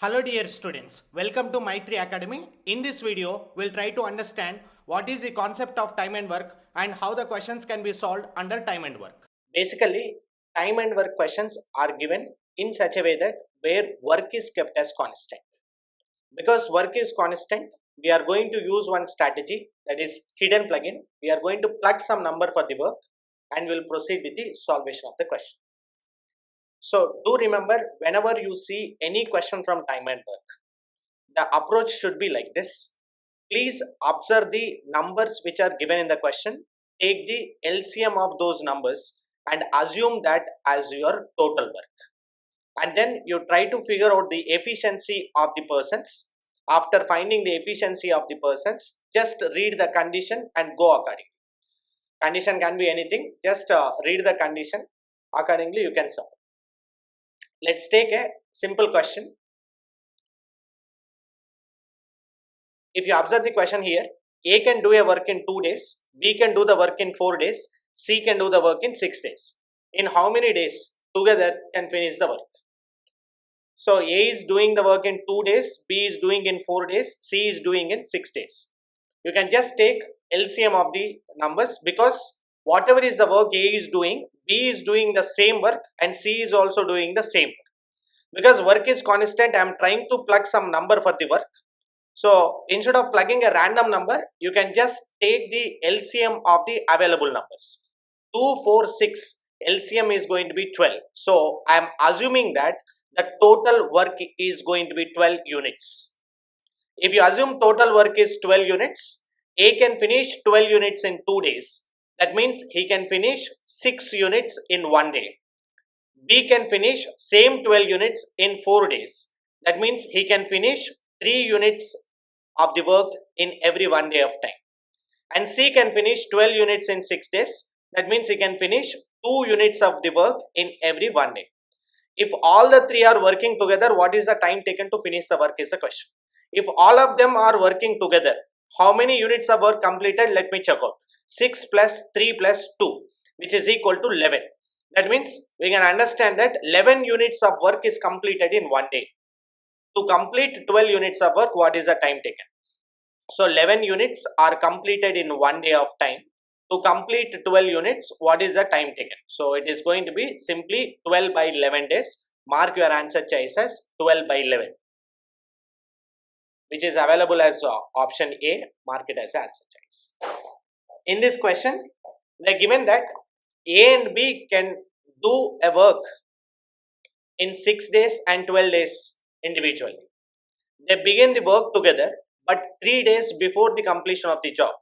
Hello dear students, welcome to Maitri Academy. In this video, we'll try to understand what is the concept of time and work and how the questions can be solved under time and work. Basically, time and work questions are given in such a way that where work is kept as constant. Because work is constant, we are going to use one strategy, that is hidden plugin. We are going to plug some number for the work and we'll proceed with the solvation of the question. So do remember, whenever you see any question from time and work, the approach should be like this. Please observe the numbers which are given in the question, take the LCM of those numbers and assume that as your total work. And then you try to figure out the efficiency of the persons. After finding the efficiency of the persons, just read the condition and go accordingly. Condition can be anything, just read the condition, accordingly you can solve. Let's take a simple question. If you observe the question here, A can do a work in 2 days, B can do the work in 4 days, C can do the work in 6 days. In how many days together can finish the work? So A is doing the work in 2 days, B is doing in 4 days, C is doing in 6 days. You can just take LCM of the numbers, because whatever is the work A is doing, B is doing the same work and C is also doing the same work. Because work is constant, I am trying to plug some number for the work. So instead of plugging a random number, you can just take the LCM of the available numbers. 2, 4, 6, LCM is going to be 12. So I am assuming that the total work is going to be 12 units. If you assume total work is 12 units, A can finish 12 units in 2 days. That means he can finish 6 units in 1 day. B can finish same 12 units in 4 days. That means he can finish 3 units of the work in every 1 day of time. And C can finish 12 units in 6 days. That means he can finish 2 units of the work in every 1 day. If all the 3 are working together, what is the time taken to finish the work is the question. If all of them are working together, how many units of work completed? Let me check out. 6 plus 3 plus 2, which is equal to 11. That means we can understand that 11 units of work is completed in 1 day. To complete 12 units of work, what is the time taken? So 11 units are completed in 1 day of time. To complete 12 units, what is the time taken? So it is going to be simply 12 by 11 days. Mark your answer choice as 12 by 11, which is available as option A. Mark it as answer choice. In this question, they are given that A and B can do a work in 6 days and 12 days individually. They begin the work together, but 3 days before the completion of the job,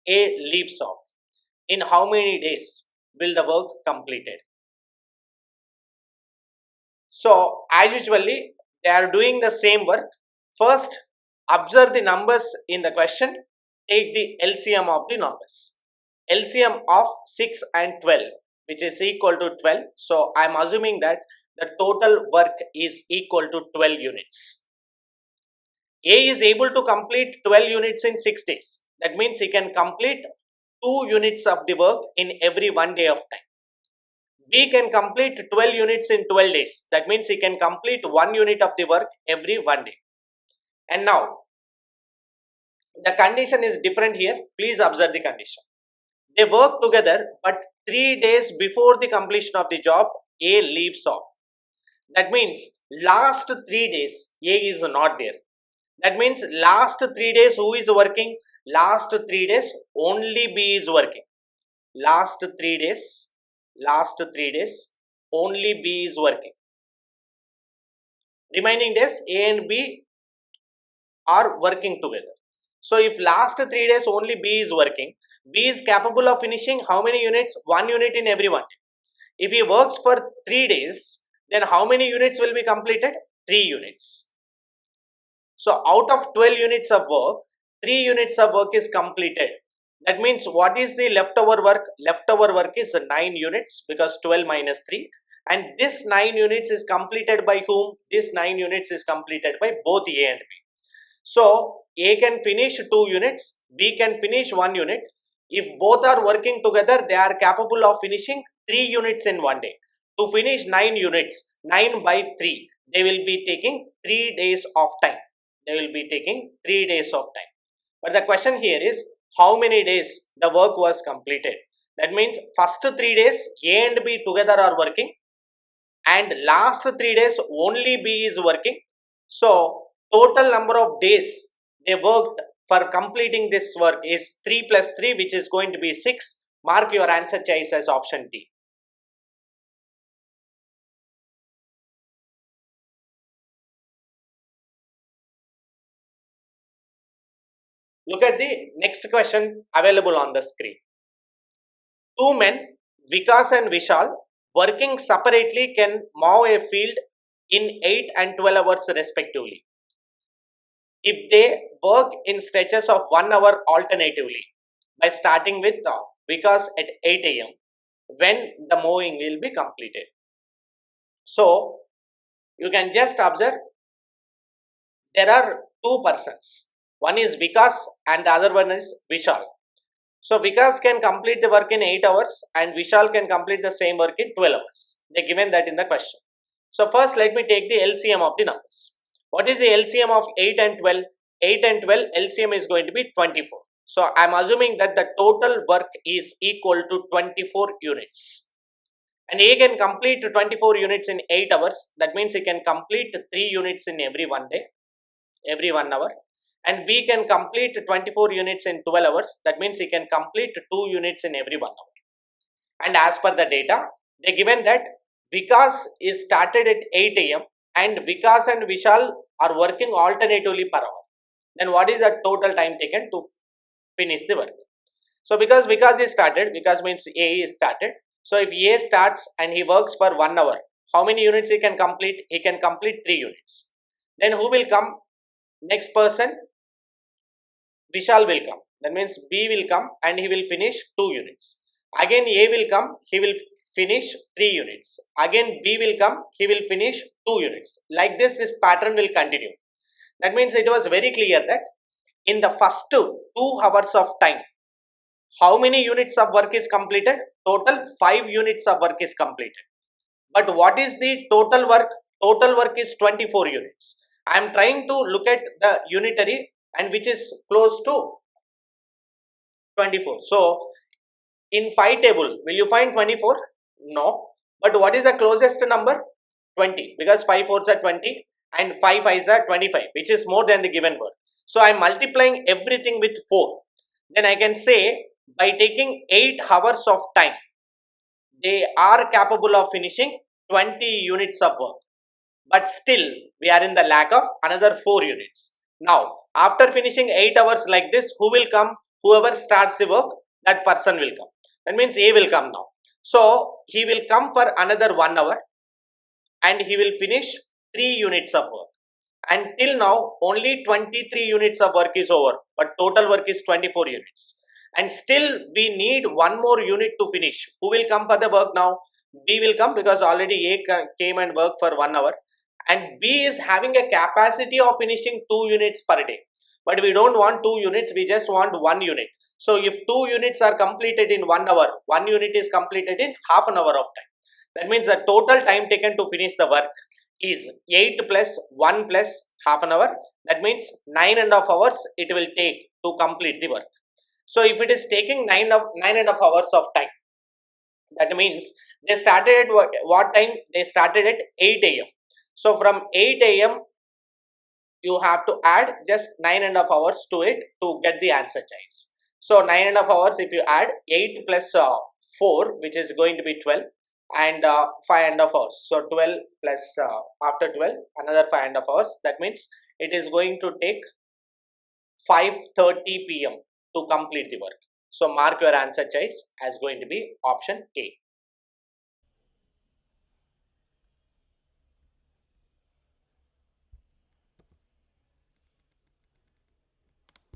A leaves off. In how many days will the work completed? So as usually, they are doing the same work. First, observe the numbers in the question. Take the LCM of the numbers. LCM of 6 and 12, which is equal to 12. So I am assuming that the total work is equal to 12 units. A is able to complete 12 units in 6 days. That means he can complete 2 units of the work in every 1 day of time. B can complete 12 units in 12 days. That means he can complete 1 unit of the work every 1 day. And now, the condition is different here. Please observe the condition. They work together, but 3 days before the completion of the job, A leaves off. That means last 3 days, A is not there. That means last 3 days, who is working? Last 3 days, only B is working. Last 3 days, only B is working. Remaining days, A and B are working together. So if last 3 days only B is working, B is capable of finishing how many units? 1 unit in every 1 day. If he works for 3 days, then how many units will be completed? 3 units. So out of 12 units of work, 3 units of work is completed. That means what is the leftover work? Leftover work is 9 units, because 12 minus 3. And this 9 units is completed by whom? This 9 units is completed by both A and B. So A can finish 2 units, B can finish 1 unit. If both are working together, they are capable of finishing 3 units in 1 day. To finish 9 units, 9 by 3, they will be taking 3 days of time. They will be taking 3 days of time. But the question here is how many days the work was completed. That means first 3 days A and B together are working, and last 3 days only B is working. So total number of days they worked for completing this work is 3 plus 3, which is going to be 6. Mark your answer choice as option D. Look at the next question available on the screen. Two men, Vikas and Vishal, working separately can mow a field in 8 and 12 hours respectively. If they work in stretches of 1 hour alternatively, by starting with Vikas at 8 a.m., when the mowing will be completed. So, you can just observe there are two persons. One is Vikas and the other one is Vishal. So Vikas can complete the work in 8 hours and Vishal can complete the same work in 12 hours. They given that in the question. So first let me take the LCM of the numbers. What is the LCM of 8 and 12? 8 and 12 LCM is going to be 24. So I am assuming that the total work is equal to 24 units. And A can complete 24 units in 8 hours. That means he can complete 3 units in every 1 day, every 1 hour. And B can complete 24 units in 12 hours. That means he can complete 2 units in every 1 hour. And as per the data, they given that Vikas is started at 8 a.m. and Vikas and Vishal are working alternatively per hour. Then what is the total time taken to finish the work? So because Vikas is started, Vikas means A is started. So if A starts and he works for 1 hour, how many units he can complete? He can complete 3 units. Then who will come? Next person, Vishal will come. That means B will come and he will finish 2 units. Again A will come, he will finish 3 units. Again B will come, he will finish 2 units. Like this pattern will continue. That means it was very clear that in the first 2 hours of time, how many units of work is completed? Total 5 units of work is completed. But what is the total work? Total work is 24 units. I am trying to look at the unitary and which is close to 24. So in 5 table, will you find 24? No. But what is the closest number? 20, because 5 fours are 20 and 5 fives are 25, which is more than the given work. So I am multiplying everything with 4. Then I can say by taking 8 hours of time, they are capable of finishing 20 units of work. But still, we are in the lack of another 4 units. Now, after finishing 8 hours like this, who will come? Whoever starts the work, that person will come. That means A will come now. So, he will come for another 1 hour and he will finish 3 units of work. And till now, only 23 units of work is over, but total work is 24 units. And still, we need 1 more unit to finish. Who will come for the work now? B will come because already A came and worked for 1 hour. And B is having a capacity of finishing 2 units per day. But we don't want 2 units, we just want 1 unit. So if 2 units are completed in 1 hour, 1 unit is completed in half an hour of time. That means the total time taken to finish the work is 8 plus 1 plus half an hour. That means 9.5 hours it will take to complete the work. So if it is taking 9.5 hours of time, that means they started at what time? They started at 8 a.m. So from 8 a.m. you have to add just 9.5 hours to it to get the answer choice. So 9.5 hours, if you add 8 plus 4, which is going to be 12, and 5.5 hours. So 12 plus after 12 another 5.5 hours. That means it is going to take 5:30 p.m. to complete the work. So mark your answer choice as going to be option A.